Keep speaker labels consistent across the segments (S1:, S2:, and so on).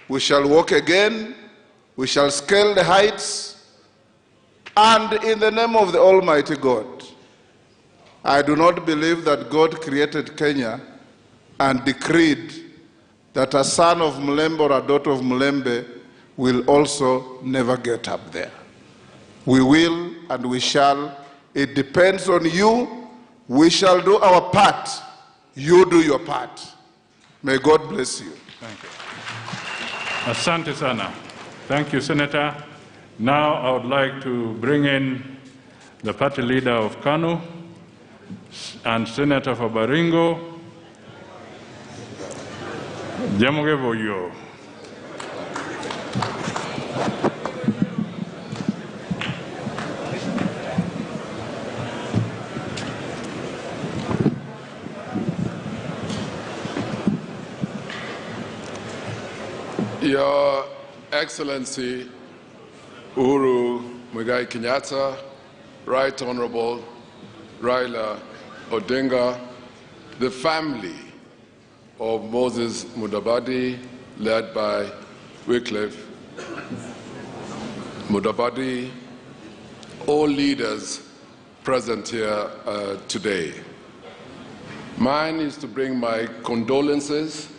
S1: we shall walk again, we shall scale the heights, and in the name of the Almighty God, I do not believe that God created Kenya and decreed that a son of Mulembe or a daughter of Mulembe will also never get up there. We will and we shall. It depends on you. We shall do our part. You do your part. May God bless you.
S2: Thank you. Asante sana. Thank you, Senator. Now I would like to bring in the party leader of KANU and Senator for Baringo, Jamugevoyo.
S3: Your Excellency Uhuru Muigai Kenyatta, Right Honorable Raila Odinga, the family of Moses Mudavadi, led by Wycliffe Mudavadi, all leaders present here today. Mine is to bring my condolences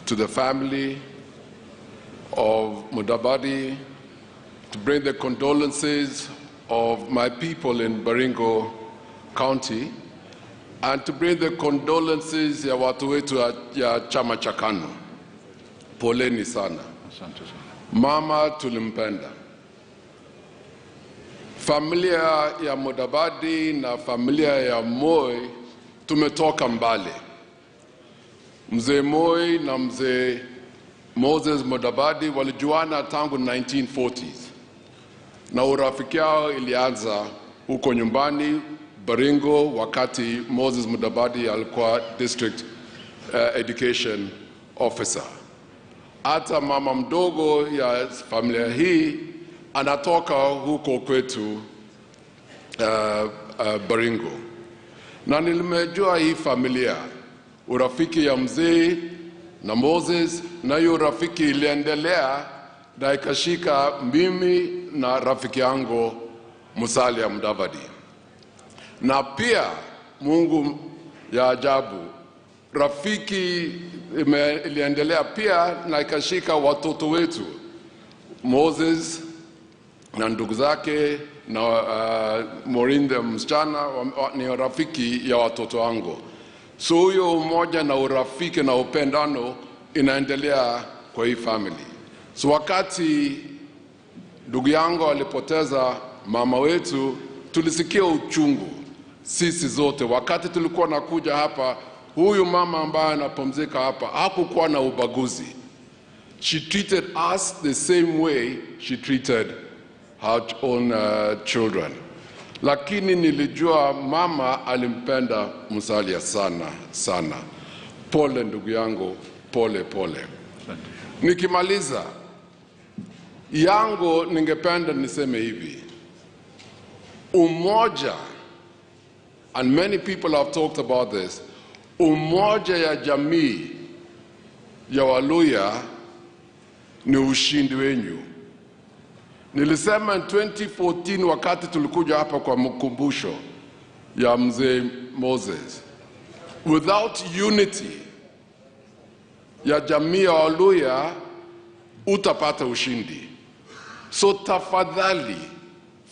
S3: to the family of Mudavadi, to bring the condolences of my people in Baringo County, and to bring the condolences ya watu wetu ya chama cha KANU. Poleni sana. Mama tulimpenda. Familia ya Mudavadi na familia ya Moi tumetoka mbali. Mzee Moi na mzee Moses Mudavadi walijuana tangu 1940s. Na urafiki yao ilianza huko nyumbani Baringo wakati Moses Mudavadi alikuwa district education officer. Hata mama mdogo ya familia hii anatoka huko kwetu Baringo. Na nilimejua hii familia, urafiki ya mzee na Moses, na hiyo rafiki iliendelea na ikashika mimi na rafiki yangu Musalia Mudavadi. Na pia Mungu ya ajabu, rafiki iliendelea pia na ikashika watoto wetu Moses na ndugu zake na Morinde msichana ni rafiki ya watoto wangu. So huyo umoja na urafiki na upendano inaendelea kwa hii family. So wakati ndugu yangu alipoteza mama wetu, tulisikia uchungu sisi zote. Wakati tulikuwa nakuja hapa, huyu mama ambaye anapumzika hapa hakukuwa na ubaguzi. She treated us the same way she treated her own children. Lakini nilijua mama alimpenda Musalia sana sana. Pole ndugu yangu, pole pole. Nikimaliza yangu ningependa niseme hivi. Umoja, and many people have talked about this, umoja ya jamii ya Waluya ni ushindi wenyu. Nilisema in 2014 wakati tulikuja hapa kwa mkumbusho ya mzee Moses, without unity ya jamii ya Waluya utapata ushindi. So tafadhali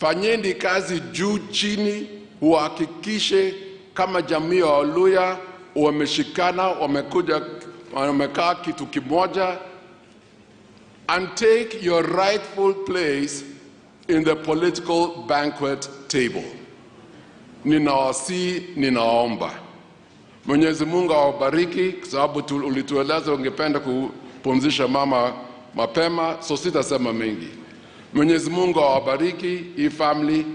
S3: fanyeni kazi juu chini, uhakikishe kama jamii ya Waluya wameshikana, wamekuja, wamekaa kitu kimoja, and take your rightful place in the political banquet table. Ninawasi, ninaomba. Mwenyezi Mungu awabariki, kwa sababu ulitueleza ungependa kupumzisha mama mapema, so sitasema mengi. Mwenyezi Mungu awabariki hii family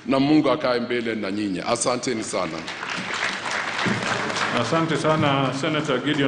S3: na Mungu akae mbele na nyinyi. Asanteni sana.
S2: Asante sana Senator Gideon